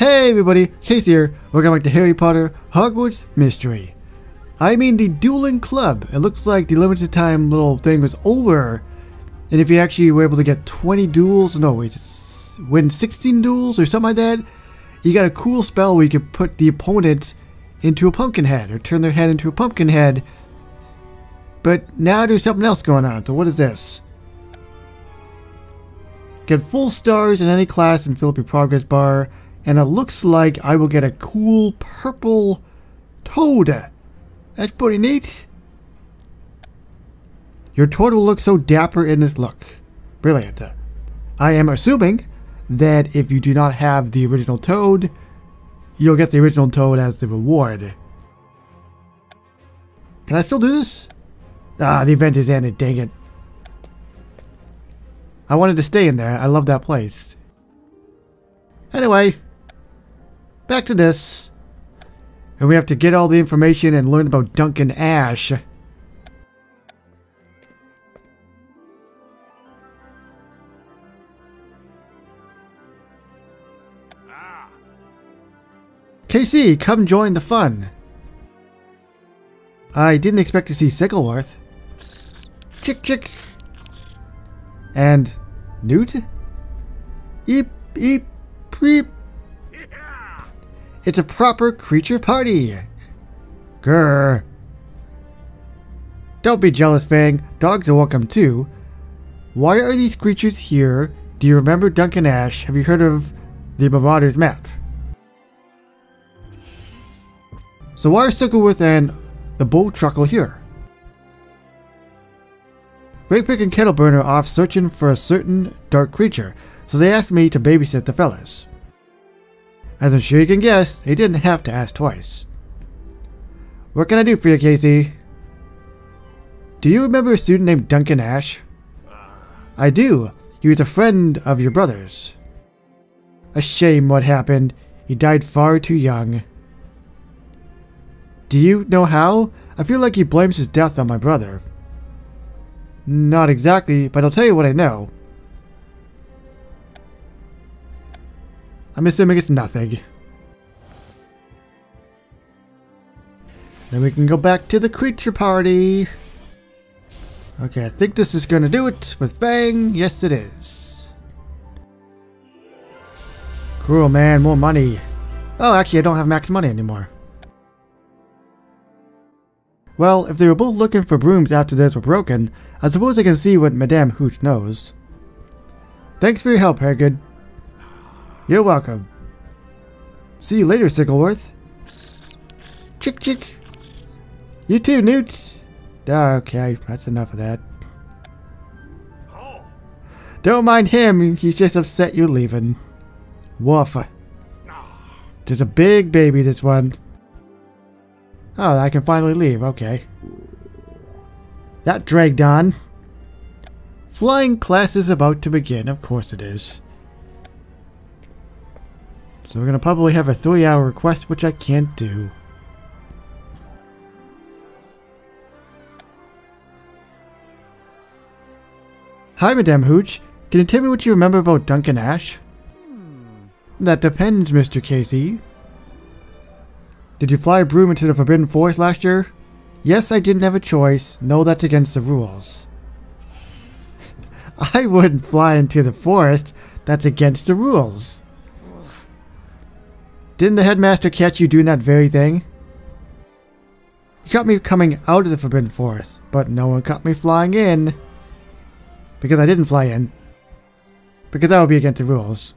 Hey everybody, Case here. Welcome back to Harry Potter Hogwarts Mystery. I mean the dueling club. It looks like the limited time little thing was over. And if you actually were able to get 20 duels, no wait, win 16 duels or something like that, you got a cool spell where you could put the opponent into a pumpkin head or turn their head into a pumpkin head. But now there's something else going on. So what is this? Get full stars in any class and fill up your progress bar. And it looks like I will get a cool purple toad. That's pretty neat. Your toad will look so dapper in this look. Brilliant. I am assuming that if you do not have the original toad, you'll get the original toad as the reward. Can I still do this? Ah, the event is ended, dang it. I wanted to stay in there. I love that place. Anyway, back to this. And we have to get all the information and learn about Duncan Ashe. KC, come join the fun. I didn't expect to see Sickleworth. Chick chick. And Newt? Eep eep preep. It's a proper creature party. Grr. Don't be jealous, Fang. Dogs are welcome too. Why are these creatures here? Do you remember Duncan Ashe? Have you heard of the Marauders map? So why are Sickleworth and the Bull Truckle here? Rakepick and Kettleburn are off searching for a certain dark creature, so they asked me to babysit the fellas. As I'm sure you can guess, he didn't have to ask twice. What can I do for you, Casey? Do you remember a student named Duncan Ashe? I do. He was a friend of your brother's. A shame what happened. He died far too young. Do you know how? I feel like he blames his death on my brother. Not exactly, but I'll tell you what I know. I'm assuming it's nothing. Then we can go back to the creature party. Okay, I think this is gonna do it with Fang. Yes, it is. Cool, man. More money. Oh, actually, I don't have max money anymore. Well, if they were both looking for brooms after theirs were broken, I suppose I can see what Madame Hooch knows. Thanks for your help, Hagrid. You're welcome. See you later, Sickleworth. Chick chick. You too, Newt. Okay, that's enough of that. Don't mind him, he's just upset you're leaving. Woof. Just a big baby, this one. Oh, I can finally leave, okay. That dragged on. Flying class is about to begin, of course it is. So we're gonna probably have a 3-hour request, which I can't do. Hi, Madame Hooch. Can you tell me what you remember about Duncan Ashe? That depends, Mr. Casey. Did you fly a broom into the Forbidden Forest last year? Yes, I didn't have a choice. No, that's against the rules. I wouldn't fly into the forest. That's against the rules. Didn't the headmaster catch you doing that very thing? He caught me coming out of the Forbidden Forest, but no one caught me flying in. Because I didn't fly in. Because that would be against the rules.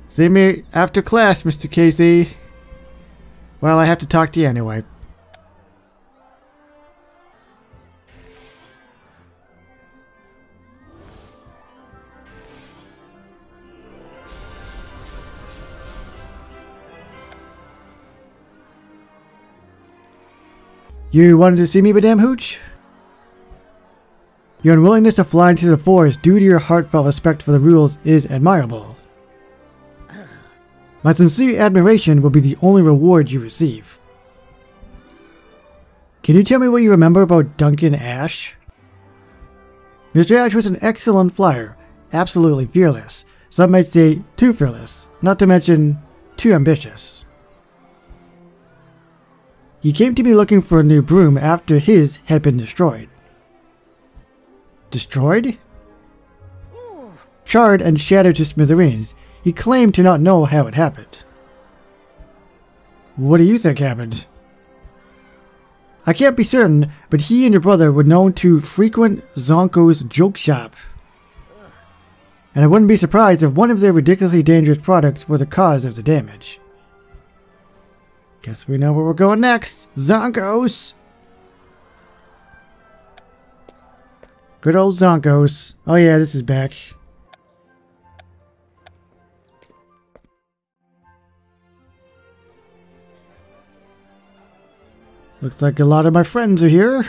See me after class, Mr. Casey. Well, I have to talk to you anyway. You wanted to see me, Madame Hooch? Your unwillingness to fly into the forest due to your heartfelt respect for the rules is admirable. My sincere admiration will be the only reward you receive. Can you tell me what you remember about Duncan Ashe? Mr. Ashe was an excellent flyer, absolutely fearless. Some might say too fearless, not to mention too ambitious. He came to me looking for a new broom after his had been destroyed. Destroyed? Charred and shattered to smithereens. He claimed to not know how it happened. What do you think happened? I can't be certain, but he and your brother were known to frequent Zonko's joke shop. And I wouldn't be surprised if one of their ridiculously dangerous products were the cause of the damage. Guess we know where we're going next. Zonko's! Good old Zonko's. Oh yeah, this is back. Looks like a lot of my friends are here.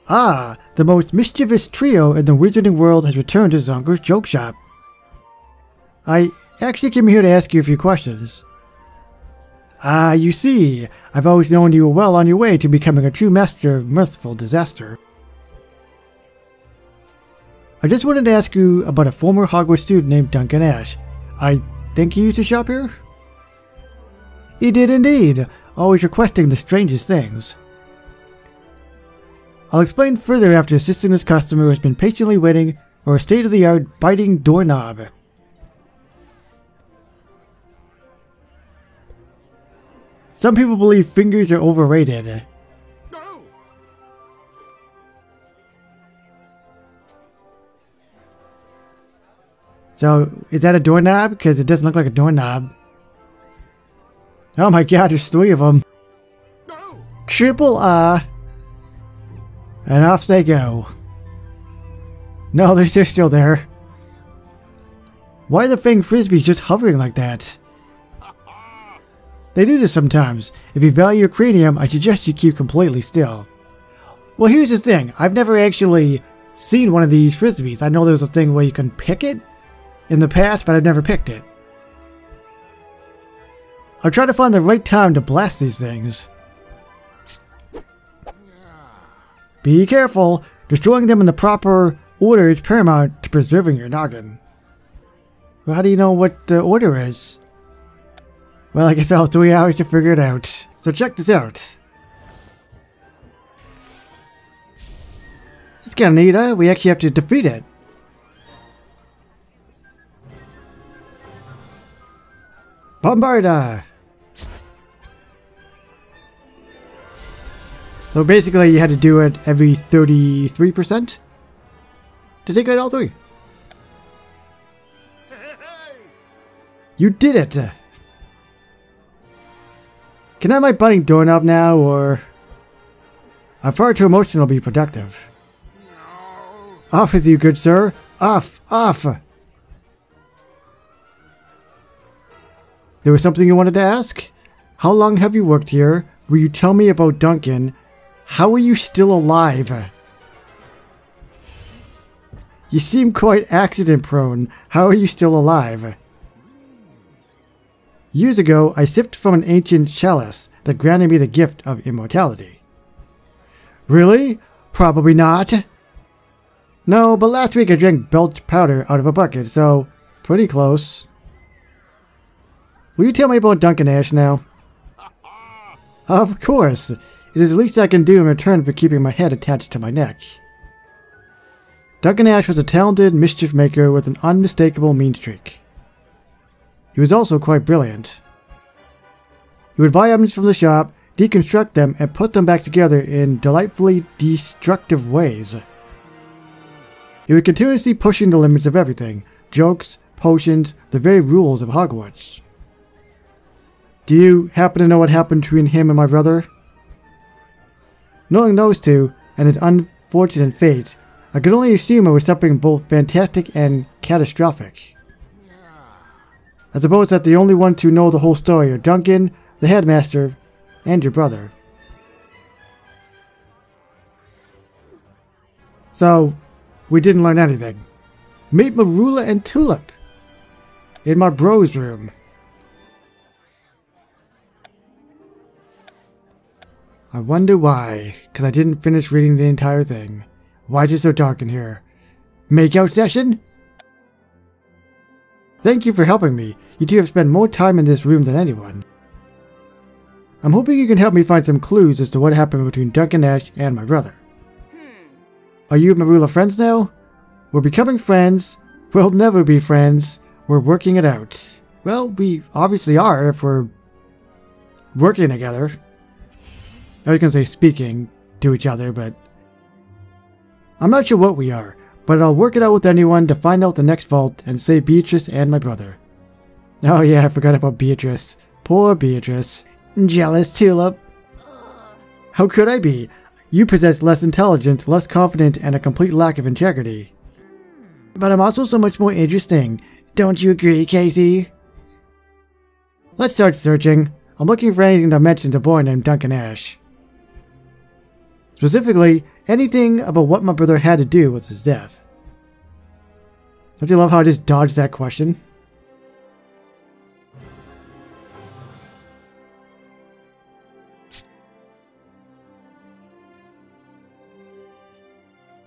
Ah, the most mischievous trio in the wizarding world has returned to Zonko's joke shop. I actually came here to ask you a few questions. Ah, you see, I've always known you were well on your way to becoming a true master of mirthful disaster. I just wanted to ask you about a former Hogwarts student named Duncan Ashe. I think he used to shop here? He did indeed, always requesting the strangest things. I'll explain further after assisting this customer who has been patiently waiting for a state-of-the-art biting doorknob. Some people believe fingers are overrated. No. So, is that a doorknob? Because it doesn't look like a doorknob. Oh my god, there's 3 of them. No. Triple R. And off they go. No, they're still there. Why are the Fang Frisbees just hovering like that? They do this sometimes. If you value your cranium, I suggest you keep completely still. Well, here's the thing. I've never actually seen one of these Frisbees. I know there's a thing where you can pick it in the past, but I've never picked it. I'll try to find the right time to blast these things. Be careful. Destroying them in the proper order is paramount to preserving your noggin. Well, how do you know what the order is? Well, I guess I'll have 3 hours to figure it out. So check this out. It's kinda neat, huh? We actually have to defeat it. Bombarda! So basically you had to do it every 33% to take out all 3. You did it! Can I have my biting doorknob now, or... I'm far too emotional to be productive. No. Off with you, good sir! Off! Off! There was something you wanted to ask? How long have you worked here? Will you tell me about Duncan? How are you still alive? You seem quite accident prone. How are you still alive? Years ago, I sipped from an ancient chalice that granted me the gift of immortality. Really? Probably not. No, but last week I drank belch powder out of a bucket, so pretty close. Will you tell me about Duncan Ashe now? Of course. It is the least I can do in return for keeping my head attached to my neck. Duncan Ashe was a talented mischief maker with an unmistakable mean streak. He was also quite brilliant. He would buy items from the shop, deconstruct them, and put them back together in delightfully destructive ways. He would continuously pushing the limits of everything, jokes, potions, the very rules of Hogwarts. Do you happen to know what happened between him and my brother? Knowing those two, and his unfortunate fate, I could only assume it was something both fantastic and catastrophic. I suppose that the only ones who know the whole story are Duncan, the headmaster, and your brother. So, we didn't learn anything. Meet Marula and Tulip in my bro's room. I wonder why, because I didn't finish reading the entire thing. Why is it so dark in here? Makeout session? Thank you for helping me. You two have spent more time in this room than anyone. I'm hoping you can help me find some clues as to what happened between Duncan Ashe and my brother. Are you and Marula friends now? We're becoming friends. We'll never be friends. We're working it out. Well, we obviously are if we're working together. I was gonna say speaking to each other, but I'm not sure what we are, but I'll work it out with anyone to find out the next vault and save Beatrice and my brother. Oh yeah, I forgot about Beatrice. Poor Beatrice. Jealous tulip. How could I be? You possess less intelligence, less confidence, and a complete lack of integrity. But I'm also so much more interesting. Don't you agree, Casey? Let's start searching. I'm looking for anything that mentions a boy named Duncan Ashe. Specifically, anything about what my brother had to do with his death. Don't you love how I just dodged that question?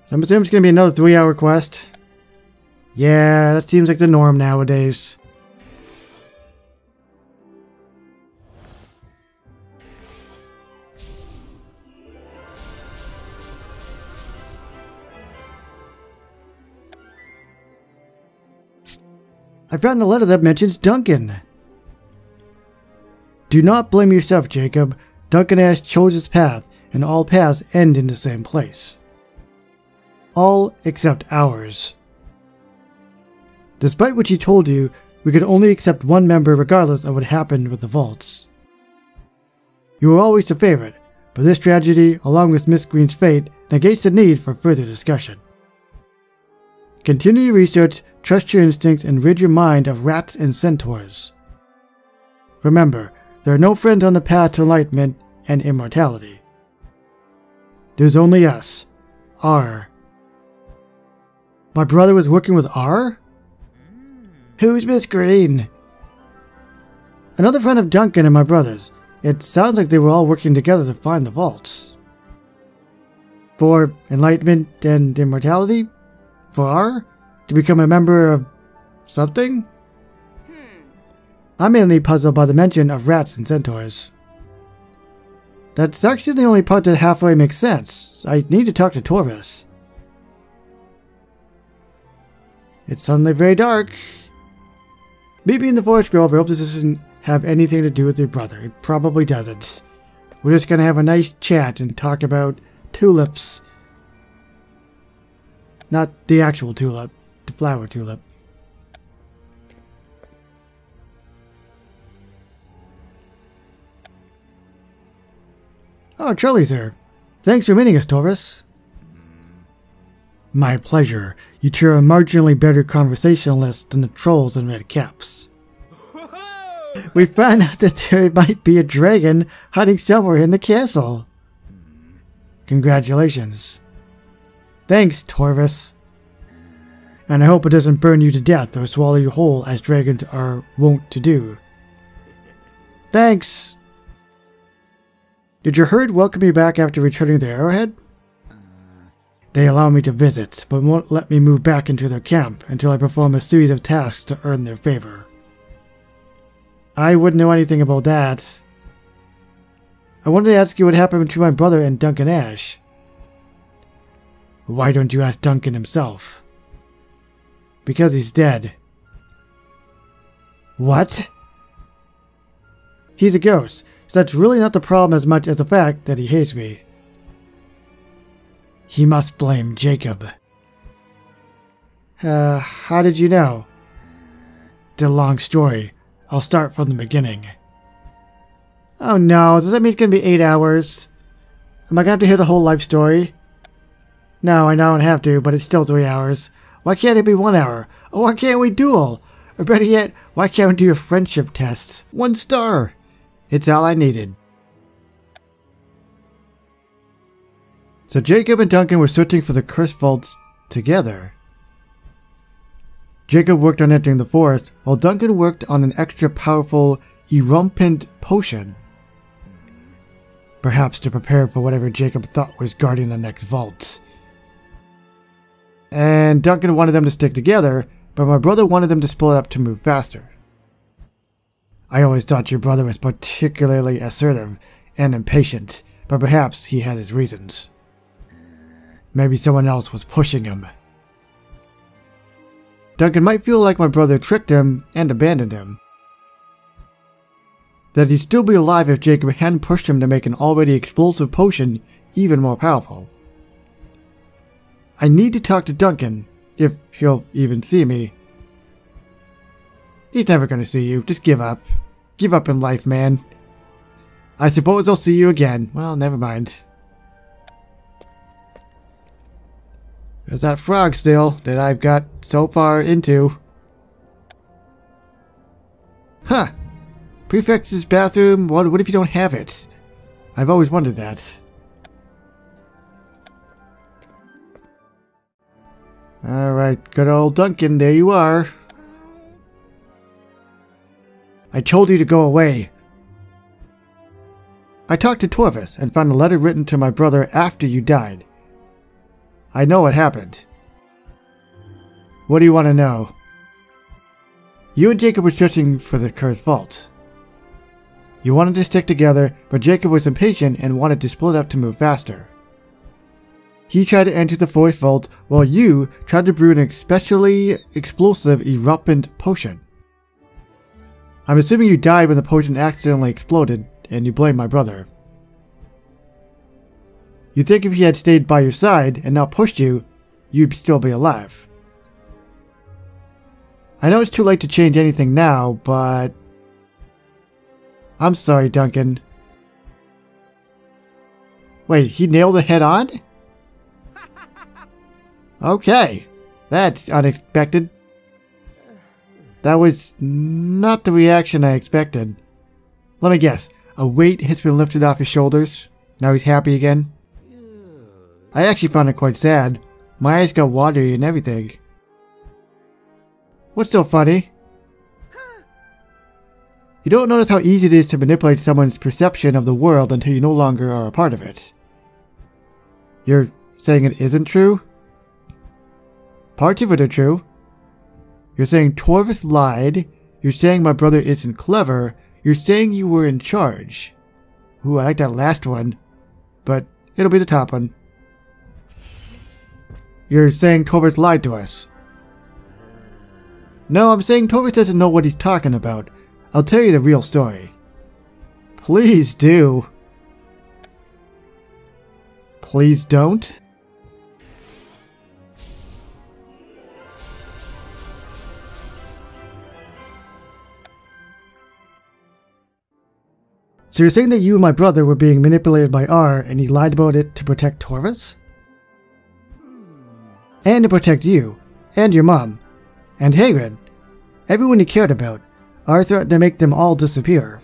So I'm assuming it's going to be another 3-hour quest. Yeah, that seems like the norm nowadays. I found a letter that mentions Duncan. Do not blame yourself, Jacob. Duncan Ashe chose his path, and all paths end in the same place. All except ours. Despite what he told you, we could only accept one member regardless of what happened with the vaults. You were always the favorite, but this tragedy, along with Miss Green's fate, negates the need for further discussion. Continue your research, trust your instincts, and rid your mind of rats and centaurs. Remember, there are no friends on the path to enlightenment and immortality. There's only us. R. My brother was working with R? Who's Miss Green? Another friend of Duncan and my brother's. It sounds like they were all working together to find the vaults. For enlightenment and immortality? For R? To become a member of something? I'm mainly puzzled by the mention of rats and centaurs. That's actually the only part that halfway makes sense. I need to talk to Torvis. It's suddenly very dark. Meet me in the Forest Grove. I hope this doesn't have anything to do with your brother. It probably doesn't. We're just gonna have a nice chat and talk about tulips. Not the actual tulip, the flower tulip. Oh, Charlie's here. Thanks for meeting us, Torvis. My pleasure. You two are a marginally better conversationalist than the trolls in red caps. We found out that there might be a dragon hiding somewhere in the castle. Congratulations. Thanks, Torvis. And I hope it doesn't burn you to death or swallow you whole as dragons are wont to do. Thanks. Did your herd welcome me back after returning to Arrowhead? They allow me to visit, but won't let me move back into their camp until I perform a series of tasks to earn their favor. I wouldn't know anything about that. I wanted to ask you what happened between my brother and Duncan Ashe. Why don't you ask Duncan himself? Because he's dead. What? He's a ghost, so that's really not the problem as much as the fact that he hates me. He must blame Jacob. How did you know? It's a long story. I'll start from the beginning. Oh no, does that mean it's gonna be 8 hours? Am I gonna have to hear the whole life story? No, I don't have to, but it's still 3 hours. Why can't it be 1 hour? Or why can't we duel? Or better yet, why can't we do a friendship test? 1 star! It's all I needed. So Jacob and Duncan were searching for the cursed vaults together. Jacob worked on entering the forest, while Duncan worked on an extra powerful erumpent potion. Perhaps to prepare for whatever Jacob thought was guarding the next vault. And Duncan wanted them to stick together but my brother wanted them to split up to move faster. I always thought your brother was particularly assertive and impatient, but perhaps he had his reasons. Maybe someone else was pushing him. Duncan might feel like my brother tricked him and abandoned him. That he'd still be alive if Jacob hadn't pushed him to make an already explosive potion even more powerful. I need to talk to Duncan, if he'll even see me. He's never gonna see you, just give up. Give up in life, man. I suppose I'll see you again. Well, never mind. There's that frog still that I've got so far into. Huh. Prefect's bathroom, what if you don't have it? I've always wondered that. Alright, good old Duncan, there you are. I told you to go away. I talked to Torvis and found a letter written to my brother after you died. I know what happened. What do you want to know? You and Jacob were searching for the cursed vault. You wanted to stick together, but Jacob was impatient and wanted to split up to move faster. He tried to enter the forest vault while you tried to brew an especially explosive eruptant potion. I'm assuming you died when the potion accidentally exploded, and you blame my brother. You think if he had stayed by your side and not pushed you, you'd still be alive. I know it's too late to change anything now, but... I'm sorry, Duncan. Wait, he nailed it head on? Okay, that's unexpected. That was not the reaction I expected. Let me guess, a weight has been lifted off his shoulders. Now he's happy again. I actually found it quite sad. My eyes got watery and everything. What's so funny? You don't notice how easy it is to manipulate someone's perception of the world until you no longer are a part of it. You're saying it isn't true? Parts of it are true. You're saying Torvis lied. You're saying my brother isn't clever. You're saying you were in charge. Ooh, I like that last one. But it'll be the top one. You're saying Torvis lied to us. No, I'm saying Torvis doesn't know what he's talking about. I'll tell you the real story. Please do. Please don't. So you're saying that you and my brother were being manipulated by R and he lied about it to protect Torvis? And to protect you, and your mom, and Hagrid, everyone he cared about. R threatened to make them all disappear.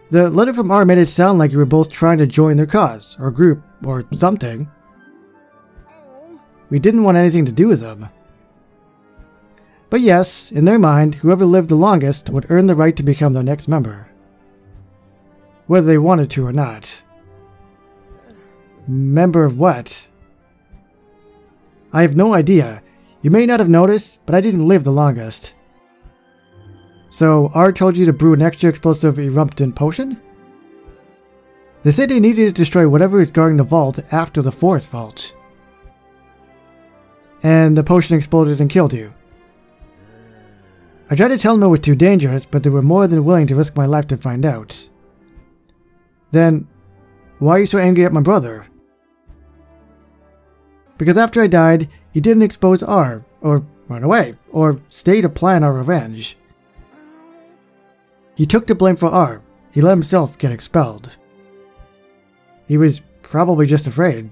The letter from R made it sound like you were both trying to join their cause, or group, or something. We didn't want anything to do with them. But yes, in their mind, whoever lived the longest would earn the right to become their next member. Whether they wanted to or not. Member of what? I have no idea. You may not have noticed, but I didn't live the longest. So, R told you to brew an extra explosive eruptant potion? They said they needed to destroy whatever is guarding the vault after the forest vault. And the potion exploded and killed you. I tried to tell them it was too dangerous, but they were more than willing to risk my life to find out. Then, why are you so angry at my brother? Because after I died, he didn't expose R, or run away, or stay to plan our revenge. He took the blame for R. He let himself get expelled. He was probably just afraid.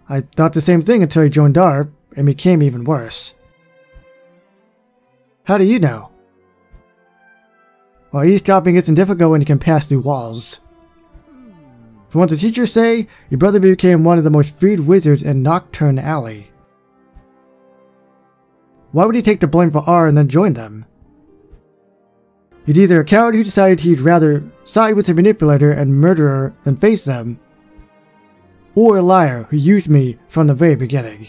I thought the same thing until he joined R, and became even worse. How do you know? Well, eavesdropping isn't difficult when you can pass through walls. From what the teachers say, your brother became one of the most feared wizards in Nocturne Alley. Why would he take the blame for R and then join them? He's either a coward who decided he'd rather side with the manipulator and murderer than face them, or a liar who used me from the very beginning.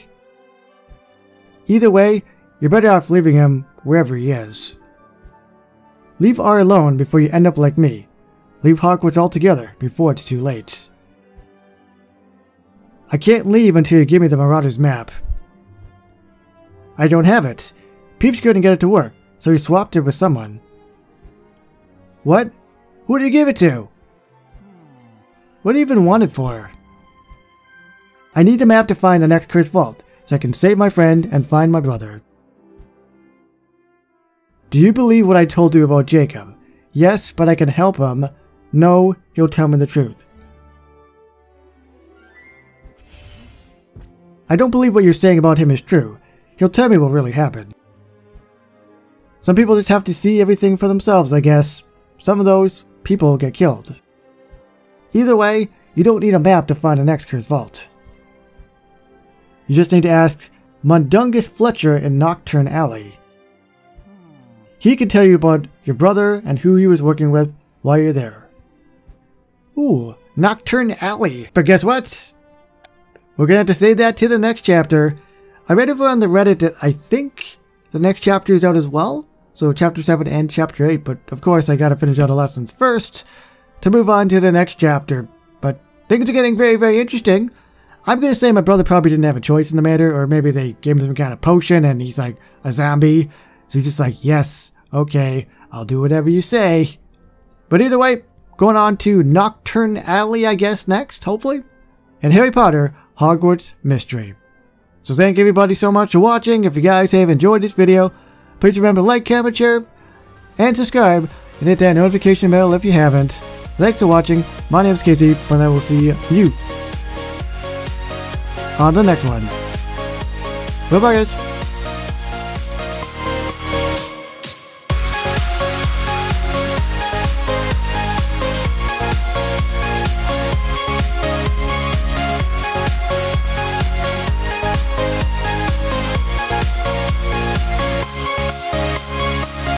Either way, you're better off leaving him wherever he is. Leave R alone before you end up like me. Leave Hogwarts altogether before it's too late. I can't leave until you give me the Marauder's map. I don't have it. Peeps couldn't get it to work, so he swapped it with someone. What? Who did you give it to? What do you even want it for? I need the map to find the next cursed vault, so I can save my friend and find my brother. Do you believe what I told you about Jacob? Yes, but I can help him. No, he'll tell me the truth. I don't believe what you're saying about him is true. He'll tell me what really happened. Some people just have to see everything for themselves, I guess. Some of those people get killed. Either way, you don't need a map to find the next cursed vault. You just need to ask Mundungus Fletcher in Nocturne Alley. He can tell you about your brother and who he was working with while you're there. Ooh, Nocturne Alley. But guess what? We're gonna have to save that to the next chapter. I read over on the Reddit that I think the next chapter is out as well. So chapter 7 and chapter 8, but of course I gotta finish all the lessons first to move on to the next chapter. But things are getting very, very interesting. I'm gonna say my brother probably didn't have a choice in the matter, or maybe they gave him some kind of potion and he's like a zombie. So he's just like, yes, okay, I'll do whatever you say. But either way, going on to Nocturne Alley, I guess, next, hopefully. And Harry Potter Hogwarts Mystery. So thank everybody so much for watching. If you guys have enjoyed this video, please remember to like, comment, share, and subscribe, and hit that notification bell if you haven't. Thanks for watching. My name is Casey, and I will see you on the next one. Bye bye guys.